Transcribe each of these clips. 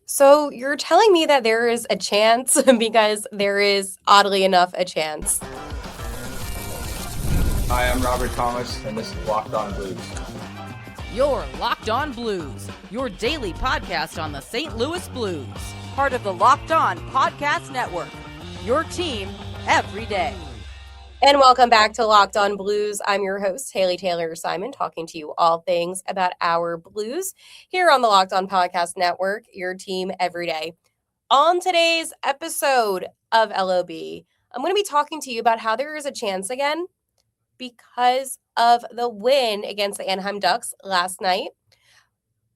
So you're telling me that there is a chance because there is, oddly enough, a chance. Hi, I'm Robert Thomas, and this is Locked On Blues. You're Locked On Blues, your daily podcast on the St. Louis Blues. Part of the Locked On Podcast Network, your team every day. And welcome back to Locked On Blues. I'm your host, Haley Taylor Simon, talking to you all things about our Blues here on the Locked On Podcast Network, your team every day. On today's episode of LOB, I'm going to be talking to you about how there is a chance again because of the win against the Anaheim Ducks last night.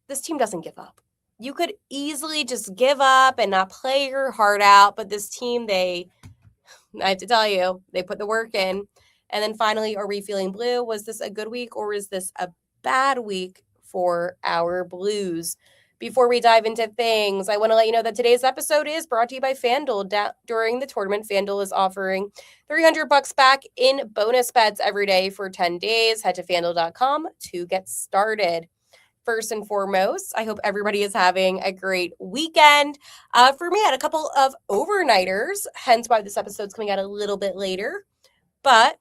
This team doesn't give up. You could easily just give up and not play your heart out, but this team, I have to tell you, they put the work in. And then finally, are we feeling blue? Was this a good week or was this a bad week for our Blues? Before we dive into things, I want to let you know that today's episode is brought to you by FanDuel. During the tournament, FanDuel is offering $300 back in bonus bets every day for 10 days. Head to FanDuel.com to get started. First and foremost, I hope everybody is having a great weekend. For me, I had a couple of overnighters, hence why this episode's coming out a little bit later. But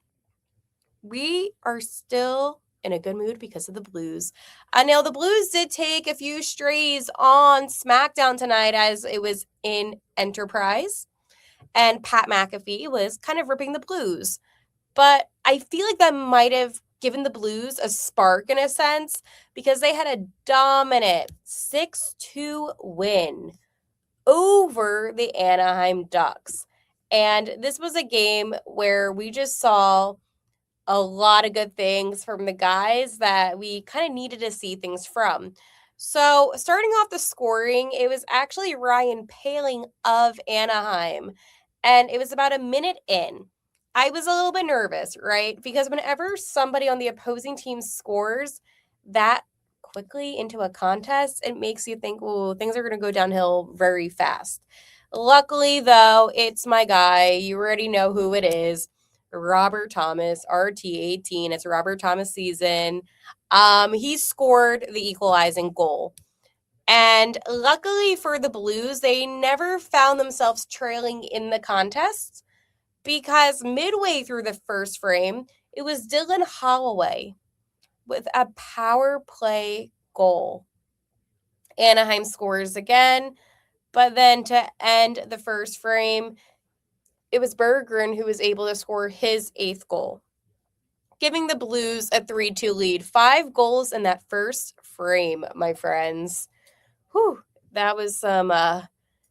we are still in a good mood because of the Blues. Now, the Blues did take a few strays on SmackDown tonight as it was in Enterprise. And Pat McAfee was kind of ripping the Blues. But I feel like that might have given the Blues a spark in a sense because they had a dominant 6-2 win over the Anaheim Ducks. And this was a game where we just saw a lot of good things from the guys that we kind of needed to see things from. So starting off the scoring, it was actually Ryan Poehling of Anaheim. And it was about a minute in. I was a little bit nervous, right? Because whenever somebody on the opposing team scores that quickly into a contest, it makes you think, well, things are going to go downhill very fast. Luckily, though, it's my guy. You already know who it is. Robert Thomas, RT18. It's Robert Thomas season. He scored the equalizing goal. And luckily for the Blues, they never found themselves trailing in the contest because midway through the first frame, it was Dylan Holloway with a power play goal. Anaheim scores again, but then to end the first frame, it was Berggren who was able to score his 8th goal, giving the Blues a 3-2 lead. 5 goals in that first frame, my friends. Whew, that was some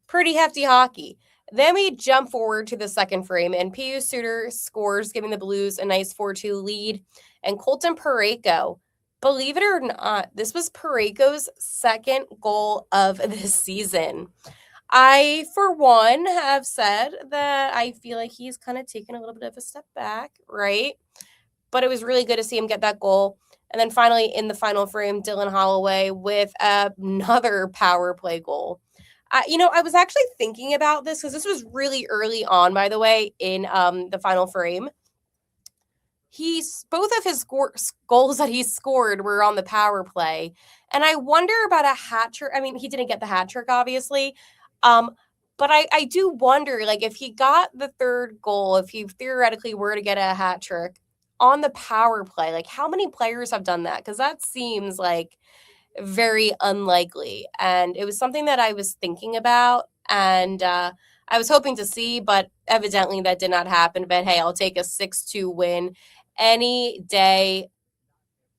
pretty hefty hockey. Then we jump forward to the second frame, and Pius Suter scores, giving the Blues a nice 4-2 lead. And Colton Parayko, believe it or not, this was Parayko's second goal of this season. I, for one, have said that I feel like he's kind of taken a little bit of a step back, right? But it was really good to see him get that goal. And then finally, in the final frame, Dylan Holloway with another power play goal. I was actually thinking about this because this was really early on, by the way, in the final frame. Both of his goals that he scored were on the power play. And I wonder about a hat trick. I mean, he didn't get the hat trick, obviously. But I do wonder, like, if he got the third goal, if he theoretically were to get a hat trick on the power play, like, how many players have done that? Because that seems like very unlikely. And it was something that I was thinking about and I was hoping to see, but evidently that did not happen. But hey, I'll take a 6-2 win any day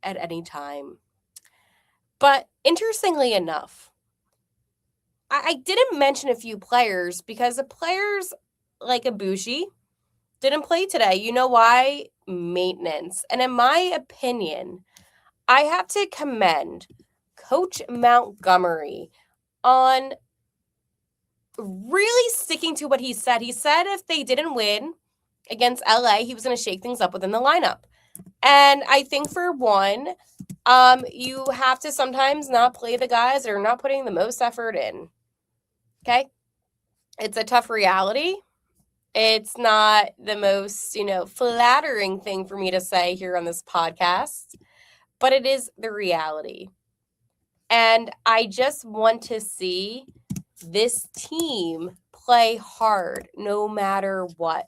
at any time. But interestingly enough, I didn't mention a few players because the players like Ibushi didn't play today. You know why? Maintenance. And in my opinion, I have to commend Coach Montgomery on really sticking to what he said. He said if they didn't win against LA, he was going to shake things up within the lineup. And I think for one, you have to sometimes not play the guys that are not putting the most effort in. Okay? It's a tough reality. It's not the most, flattering thing for me to say here on this podcast, but it is the reality. And I just want to see this team play hard no matter what.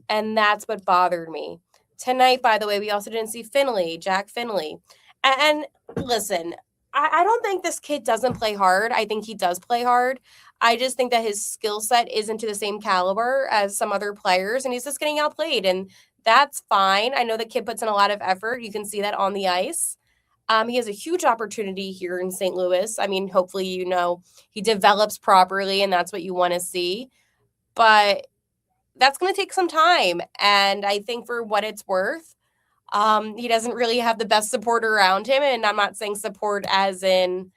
And that's what bothered me. Tonight, by the way, we also didn't see Jack Finley. And listen, I don't think this kid doesn't play hard. I think he does play hard. I just think that his skill set isn't to the same caliber as some other players, and he's just getting outplayed. And that's fine. I know the kid puts in a lot of effort. You can see that on the ice. He has a huge opportunity here in St. Louis. I mean, hopefully, he develops properly, and that's what you want to see. But that's going to take some time. And I think for what it's worth, he doesn't really have the best support around him. And I'm not saying support as in,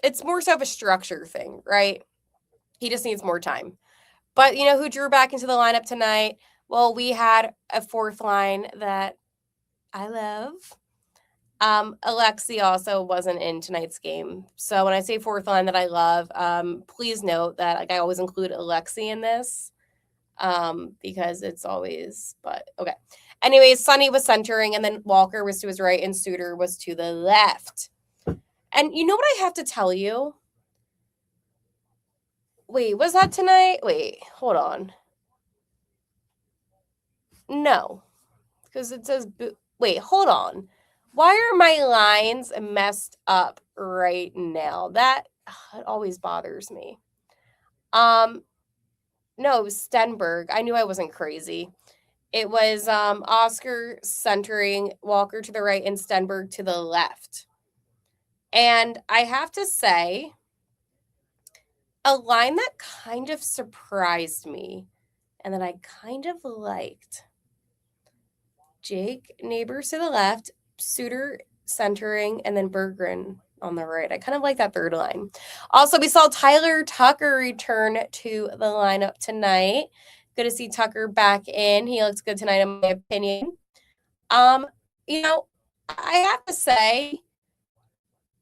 it's more so of a structure thing, right? He just needs more time. But who drew back into the lineup tonight? Well, we had a fourth line that I love. Alexi also wasn't in tonight's game. So when I say fourth line that I love, please note that I always include Alexi in this because it's always, but okay. Anyways, Sonny was centering, and then Walker was to his right, and Suter was to the left. And you know what I have to tell you? Wait, was that tonight? Wait, hold on. No, because it says, wait, hold on. Why are my lines messed up right now? That it always bothers me. No, it was Stenberg. I knew I wasn't crazy. It was Oscar centering, Walker to the right, and Stenberg to the left. And I have to say, a line that kind of surprised me and that I kind of liked. Jake Neighbors to the left, Suter centering, and then Berggren on the right. I kind of like that third line. Also, we saw Tyler Tucker return to the lineup tonight. Good to see Tucker back in. He looks good tonight, in my opinion. I have to say,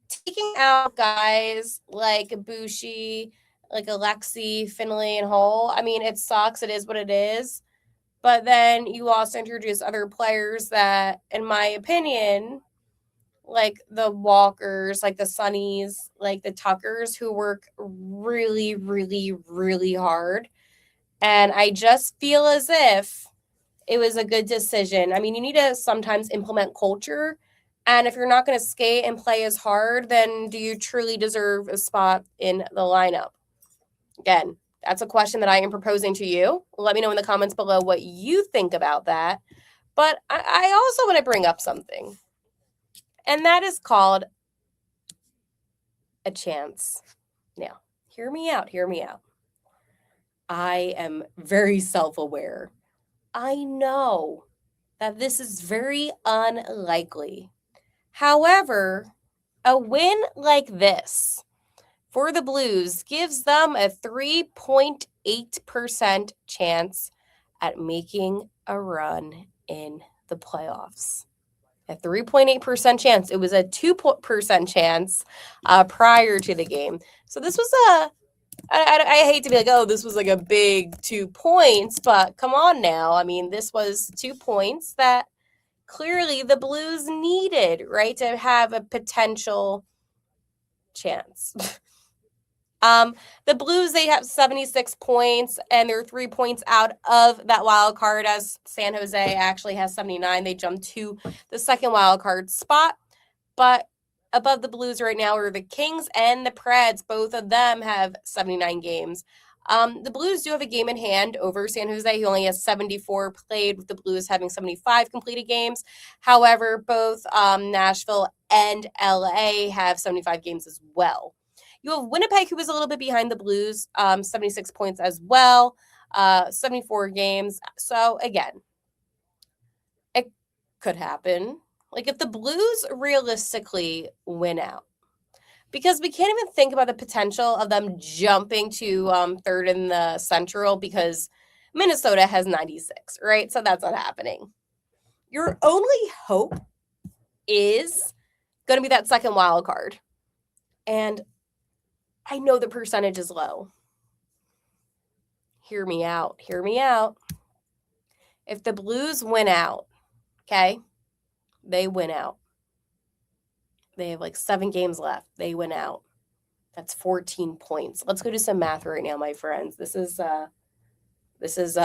taking out guys like Bushi, like Alexi, Finley, and Hull, I mean, it sucks. It is what it is. But then you also introduce other players that, in my opinion, like the Walkers, like the Sunnies, like the Tuckers, who work really, really, really hard. And I just feel as if it was a good decision. I mean, you need to sometimes implement culture. And if you're not going to skate and play as hard, then do you truly deserve a spot in the lineup? Again, that's a question that I am proposing to you. Let me know in the comments below what you think about that. But I also want to bring up something, and that is called a chance. Now, hear me out. I am very self-aware. I know that this is very unlikely. However, a win like this for the Blues gives them a 3.8% chance at making a run in the playoffs. A 3.8% chance. It was a 2% chance prior to the game. So this was I hate to be like, oh, this was like a big 2 points, but come on now. I mean, this was 2 points that clearly the Blues needed, right, to have a potential chance. The Blues, they have 76 points, and they're 3 points out of that wild card, as San Jose actually has 79. They jumped to the second wild card spot. But above the Blues right now are the Kings and the Preds. Both of them have 79 games. The Blues do have a game in hand over San Jose. He only has 74 played, with the Blues having 75 completed games. However, both Nashville and LA have 75 games as well. You have Winnipeg, who was a little bit behind the Blues, 76 points as well, 74 games. So, again, it could happen. Like, if the Blues realistically win out, because we can't even think about the potential of them jumping to third in the Central, because Minnesota has 96, right? So that's not happening. Your only hope is going to be that second wild card. And I know the percentage is low. Hear me out. If the Blues win out, okay, they win out. They have like 7 games left. They win out. That's 14 points. Let's go do some math right now, my friends. This is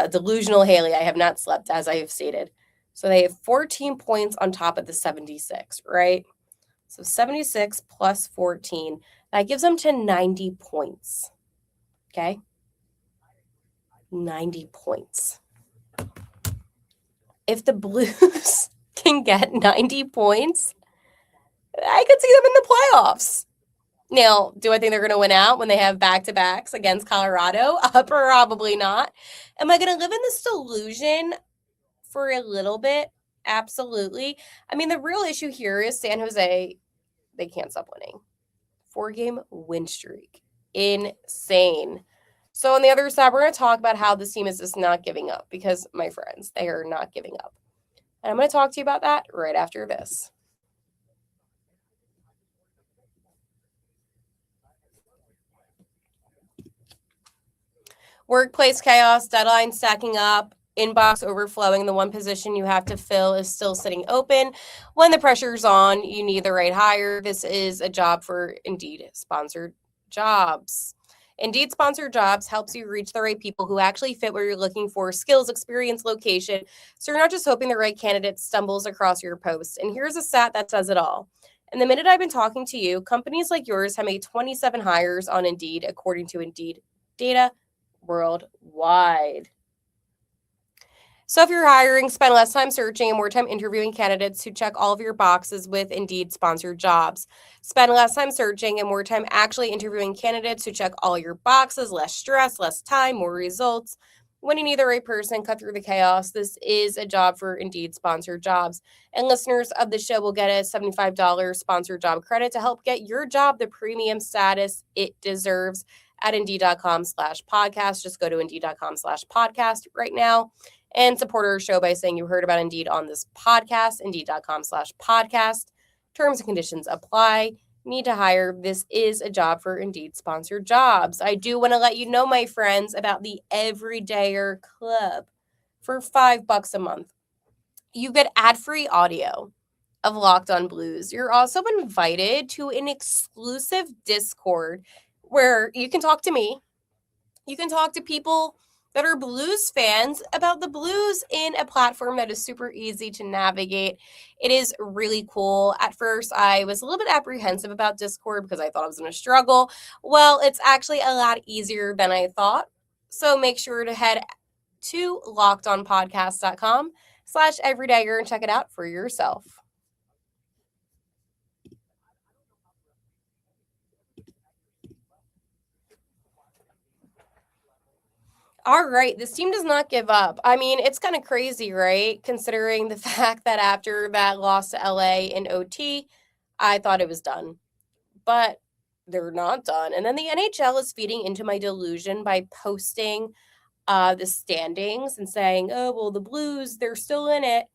delusional Haley. I have not slept, as I have stated. So they have 14 points on top of the 76, right? So 76 plus 14, that gives them to 90 points. Okay? 90 points. If the Blues can get 90 points, I could see them in the playoffs. Now, do I think they're going to win out when they have back-to-backs against Colorado? Probably not. Am I going to live in this delusion for a little bit? Absolutely. I mean, the real issue here is San Jose, they can't stop winning. 4-game win streak. Insane. So on the other side, we're going to talk about how this team is just not giving up because, my friends, they are not giving up. And I'm going to talk to you about that right after this. Workplace chaos, deadline stacking up, inbox overflowing. The one position you have to fill is still sitting open. When the pressure's on, you need the right hire. This is a job for Indeed sponsored jobs. Indeed sponsored jobs helps you reach the right people who actually fit what you're looking for, skills, experience, location. So you're not just hoping the right candidate stumbles across your post. And here's a stat that says it all. In the minute I've been talking to you, companies like yours have made 27 hires on Indeed, according to Indeed data worldwide. So if you're hiring, spend less time searching and more time interviewing candidates who check all of your boxes with Indeed sponsored jobs. Spend less time searching and more time actually interviewing candidates who check all your boxes, less stress, less time, more results. When you need the right person, cut through the chaos. This is a job for Indeed sponsored jobs. And listeners of the show will get a $75 sponsored job credit to help get your job the premium status it deserves at Indeed.com/podcast. Just go to Indeed.com/podcast right now and support our show by saying you heard about Indeed on this podcast. Indeed.com/podcast. Terms and conditions apply. Need to hire. This is a job for Indeed sponsored jobs. I do want to let you know, my friends, about the Everydayer Club. For $5 a month, you get ad-free audio of Locked On Blues. You're also invited to an exclusive Discord where you can talk to me. You can talk to people that are Blues fans about the Blues in a platform that is super easy to navigate. It is really cool. At first, I was a little bit apprehensive about Discord because I thought I was going to struggle. Well, it's actually a lot easier than I thought. So make sure to head to lockedonpodcast.com/everydayer and check it out for yourself. All right, this team does not give up. I mean, it's kind of crazy, right? Considering the fact that after that loss to LA in OT, I thought it was done. But they're not done. And then the NHL is feeding into my delusion by posting the standings and saying, oh, well, the Blues, they're still in it.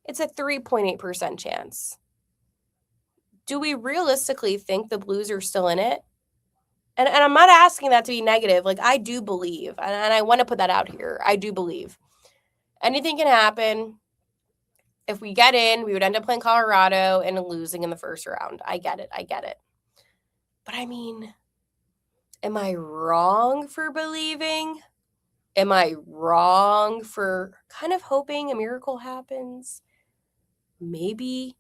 It's a 3.8% chance. Do we realistically think the Blues are still in it? And I'm not asking that to be negative. Like, I do believe, and I want to put that out here. I do believe. Anything can happen. If we get in, we would end up playing Colorado and losing in the first round. I get it. But I mean, am I wrong for believing? Am I wrong for kind of hoping a miracle happens? Maybe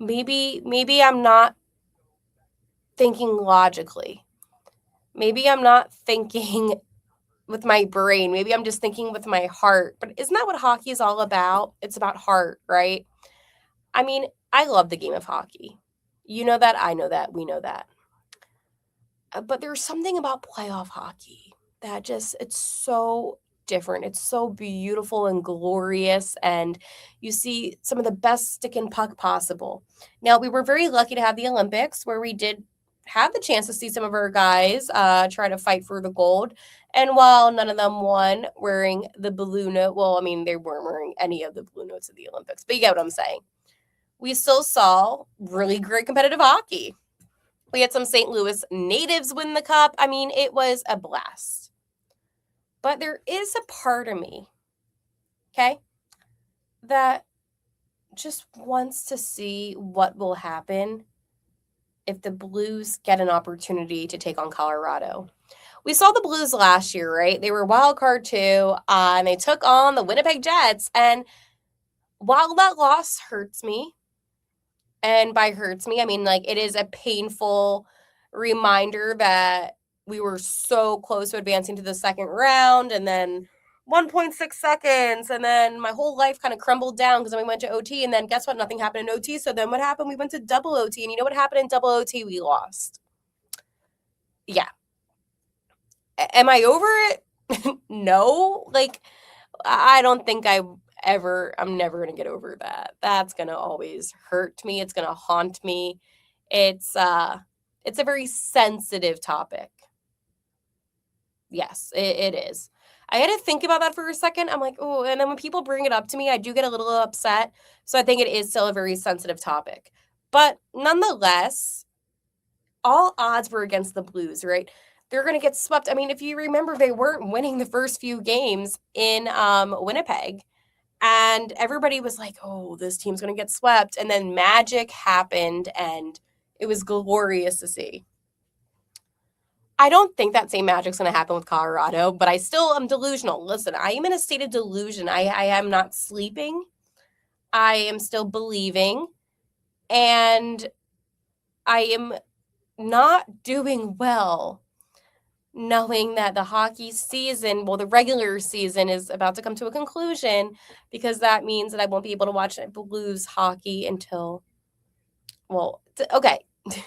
I'm not thinking logically. Maybe I'm not thinking with my brain. Maybe I'm just thinking with my heart. But isn't that what hockey is all about? It's about heart, right? I mean, I love the game of hockey. You know that. I know that. We know that. But there's something about playoff hockey that just, it's so different. It's so beautiful and glorious. And you see some of the best stick and puck possible. Now, we were very lucky to have the Olympics where we did have the chance to see some of our guys try to fight for the gold. And while none of them won wearing the blue note, well, I mean, they weren't wearing any of the blue notes of the Olympics, but you get what I'm saying. We still saw really great competitive hockey. We had some St. Louis natives win the cup. I mean, it was a blast. But there is a part of me, okay, that just wants to see what will happen if the Blues get an opportunity to take on Colorado. We saw the Blues last year, right? They were wild card 2, and they took on the Winnipeg Jets. And while that loss hurts me, and by hurts me, I mean, like, it is a painful reminder that we were so close to advancing to the second round, and then 1.6 seconds, and then my whole life kind of crumbled down because then we went to OT, and then guess what? Nothing happened in OT. So then what happened? We went to double OT, and you know what happened in double OT? We lost. Yeah. Am I over it? No. Like, I don't think I'm never going to get over that. That's going to always hurt me. It's going to haunt me. It's a very sensitive topic. Yes, it is. I had to think about that for a second. I'm like, oh, and then when people bring it up to me, I do get a little upset. So I think it is still a very sensitive topic. But nonetheless, all odds were against the Blues, right? They're going to get swept. I mean, if you remember, they weren't winning the first few games in Winnipeg. And everybody was like, oh, this team's going to get swept. And then magic happened, and it was glorious to see. I don't think that same magic's going to happen with Colorado, but I still am delusional. Listen, I am in a state of delusion. I am not sleeping. I am still believing. And I am not doing well knowing that the hockey season, well, the regular season is about to come to a conclusion, because that means that I won't be able to watch Blues hockey until, well, okay,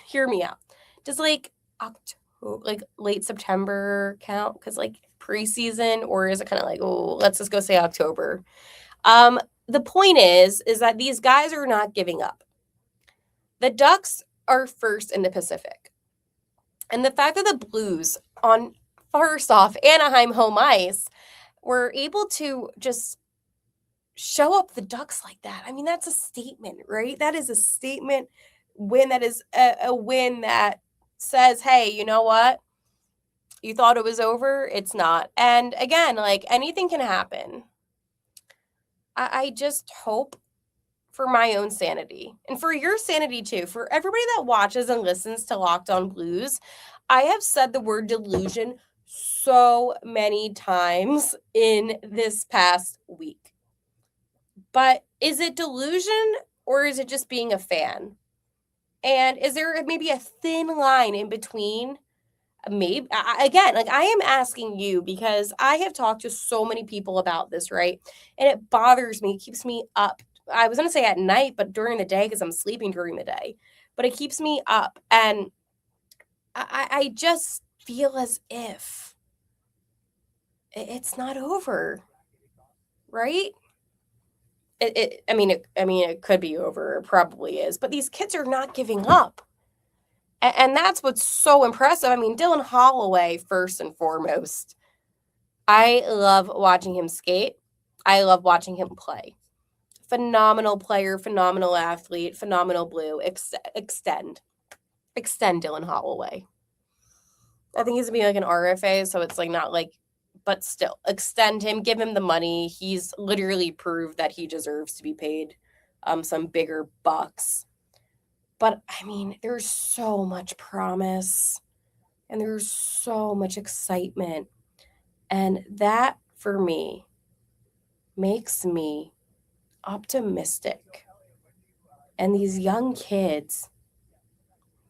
hear me out. Does like October, like late September count? Because like preseason, or is it kind of like, oh, let's just go say October? The point is that these guys are not giving up. The Ducks are first in the Pacific. And the fact that the Blues, on first off Anaheim home ice, were able to just show up the Ducks like that. I mean, that's a statement, right? That is a statement win. That is a win that says, hey, you know what? You thought it was over? It's not. And again, like, anything can happen. I just hope, for my own sanity and for your sanity too, for everybody that watches and listens to Locked On Blues, I have said the word delusion so many times in this past week. But is it delusion, or is it just being a fan? And is there maybe a thin line in between? Maybe, again, like, I am asking you because I have talked to so many people about this, right? And it bothers me. It keeps me up. I was going to say at night, but during the day, because I'm sleeping during the day. But it keeps me up. And I just feel as if it's not over, right? I mean, it could be over. It probably is. But these kids are not giving up. And that's what's so impressive. I mean, Dylan Holloway, first and foremost. I love watching him skate. I love watching him play. Phenomenal player, phenomenal athlete, phenomenal Blue. Extend Dylan Holloway. I think he's going to be like an RFA, so it's like not like, but still, extend him, give him the money. He's literally proved that he deserves to be paid some bigger bucks. But, I mean, there's so much promise, and there's so much excitement. And that, for me, makes me optimistic. And these young kids,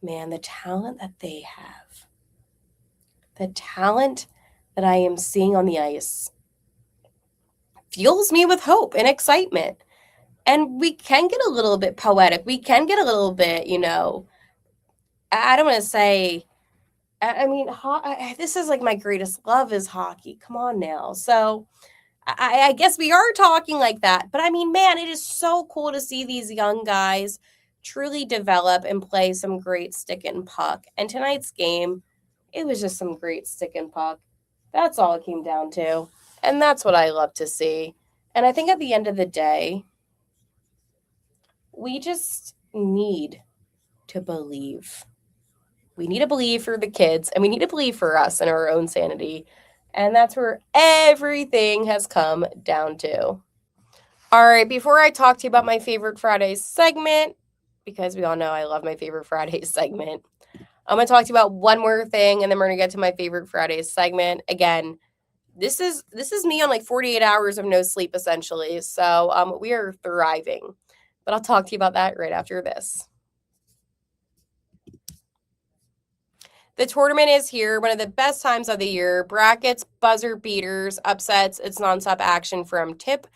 man, the talent that they have, the talent that I am seeing on the ice, fuels me with hope and excitement. And we can get a little bit poetic. We can get a little bit, I don't want to say, I mean, this is like my greatest love is hockey. Come on now. So I guess we are talking like that. But I mean, man, it is so cool to see these young guys truly develop and play some great stick and puck. And tonight's game, it was just some great stick and puck. That's all it came down to. And that's what I love to see. And I think at the end of the day, we just need to believe. We need to believe for the kids, and we need to believe for us and our own sanity. And that's where everything has come down to. All right, before I talk to you about my favorite Friday segment, because we all know I love my favorite Fridays segment. I'm going to talk to you about one more thing, and then we're going to get to my favorite Fridays segment. Again, this is me on like 48 hours of no sleep, essentially. So we are thriving. But I'll talk to you about that right after this. The tournament is here, one of the best times of the year. Brackets, buzzer beaters, upsets. It's nonstop action from tip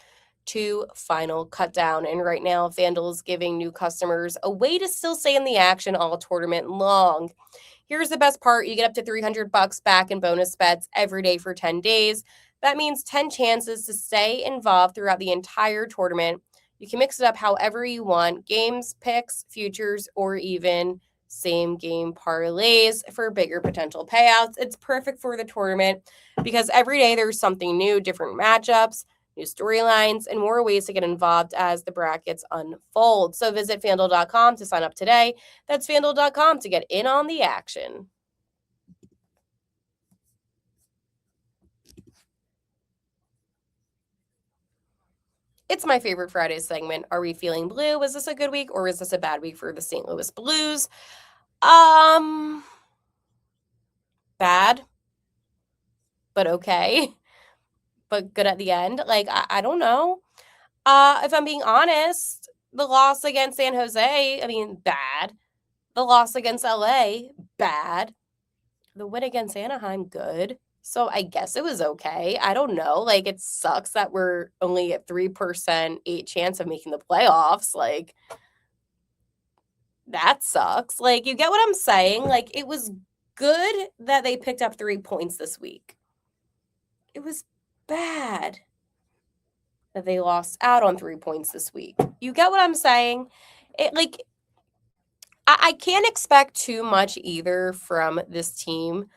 to final cut down. And right now, FanDuel is giving new customers a way to still stay in the action all tournament long. Here's the best part. You get up to $300 back in bonus bets every day for 10 days. That means 10 chances to stay involved throughout the entire tournament. You can mix it up however you want. Games, picks, futures, or even same game parlays for bigger potential payouts. It's perfect for the tournament because every day there's something new, different matchups, new storylines, and more ways to get involved as the brackets unfold. So visit FanDuel.com to sign up today. That's FanDuel.com to get in on the action. It's my favorite Friday segment. Are we feeling blue? Was this a good week or is this a bad week for the St. Louis Blues? Bad, but okay. But good at the end. Like, I don't know. If I'm being honest, the loss against San Jose, I mean, bad. The loss against LA, bad. The win against Anaheim, good. So I guess it was okay. I don't know. Like, it sucks that we're only at 3% chance of making the playoffs. Like, that sucks. Like, you get what I'm saying? Like, it was good that they picked up 3 points this week. It was bad that they lost out on 3 points this week. You get what I'm saying? I can't expect too much either from this team,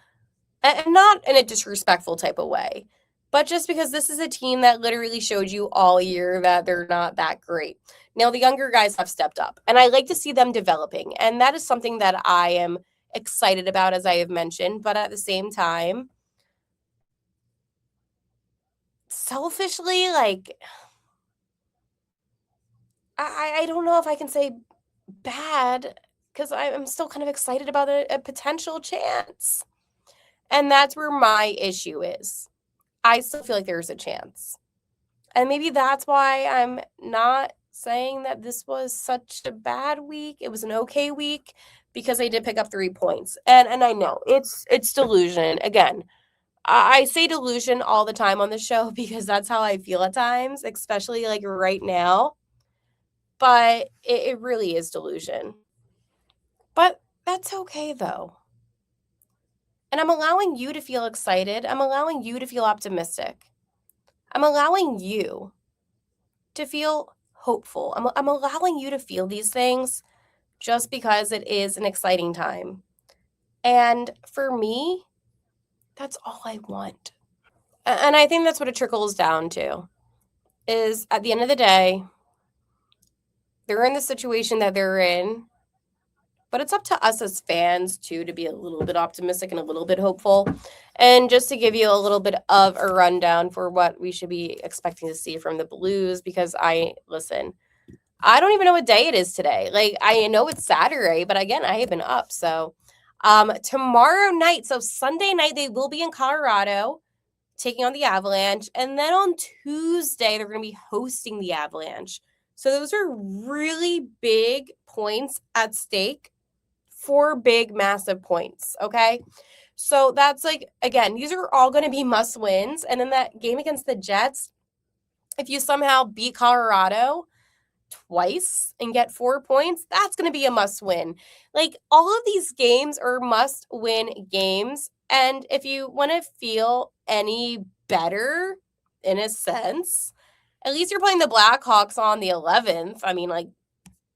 and not in a disrespectful type of way, but just because this is a team that literally showed you all year that they're not that great. Now, the younger guys have stepped up, and I like to see them developing, and that is something that I am excited about, as I have mentioned, but at the same time, selfishly, like, I don't know if I can say bad because I'm still kind of excited about a potential chance. And that's where my issue is. I still feel like there's a chance. And maybe that's why I'm not saying that this was such a bad week. It was an okay week because they did pick up 3 points. And I know it's delusion. Again, I say delusion all the time on the show because that's how I feel at times, especially like right now. But it really is delusion. But that's okay though. And I'm allowing you to feel excited. I'm allowing you to feel optimistic. I'm allowing you to feel hopeful. I'm allowing you to feel these things just because it is an exciting time. And for me, that's all I want. And I think that's what it trickles down to is at the end of the day, they're in the situation that they're in. But it's up to us as fans, too, to be a little bit optimistic and a little bit hopeful. And just to give you a little bit of a rundown for what we should be expecting to see from the Blues, because I don't even know what day it is today. Like, I know it's Saturday, but again, I have been up. So tomorrow night, so Sunday night, they will be in Colorado taking on the Avalanche. And then on Tuesday, they're going to be hosting the Avalanche. So those are really big points at stake. 4 big, massive points, okay? So that's like, again, these are all going to be must wins. And then that game against the Jets, if you somehow beat Colorado twice and get 4 points, that's going to be a must win. Like, all of these games are must win games. And if you want to feel any better, in a sense, at least you're playing the Blackhawks on the 11th. I mean, like,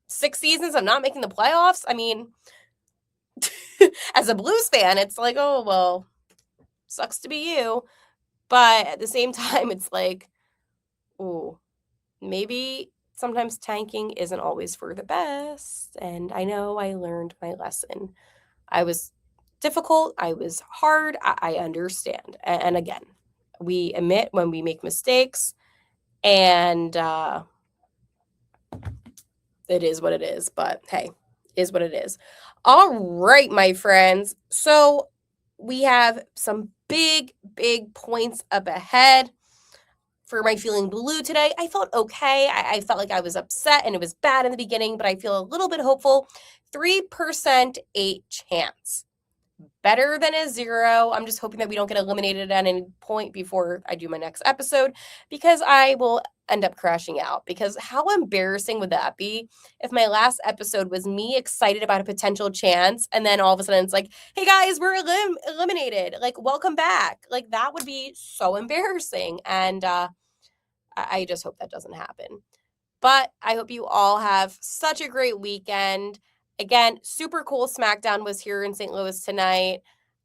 6 seasons of not making the playoffs. I mean, as a Blues fan, it's like, oh, well, sucks to be you. But at the same time, it's like, ooh, maybe sometimes tanking isn't always for the best. And I know I learned my lesson. I was difficult. I was hard. I understand. And again, we admit when we make mistakes. And it is what it is. But hey, is what it is. All right, my friends. So we have some big points up ahead. For my feeling blue today, I felt okay. I felt like I was upset and it was bad in the beginning, but I feel a little bit hopeful. 3% 8 chance. Better than a 0. I'm just hoping that we don't get eliminated at any point before I do my next episode, because I will end up crashing out. Because how embarrassing would that be if my last episode was me excited about a potential chance and then all of a sudden it's like, hey guys, we're eliminated. Like, welcome back. Like, that would be so embarrassing. And I just hope that doesn't happen. But I hope you all have such a great weekend. Again, super cool SmackDown was here in St. Louis tonight.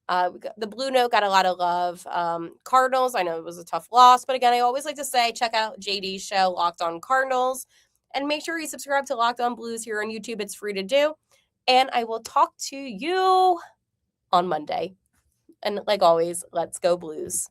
The Blue Note got a lot of love. Cardinals, I know it was a tough loss, but again, I always like to say, check out JD's show, Locked On Cardinals, and make sure you subscribe to Locked On Blues here on YouTube. It's free to do. And I will talk to you on Monday. And like always, let's go Blues.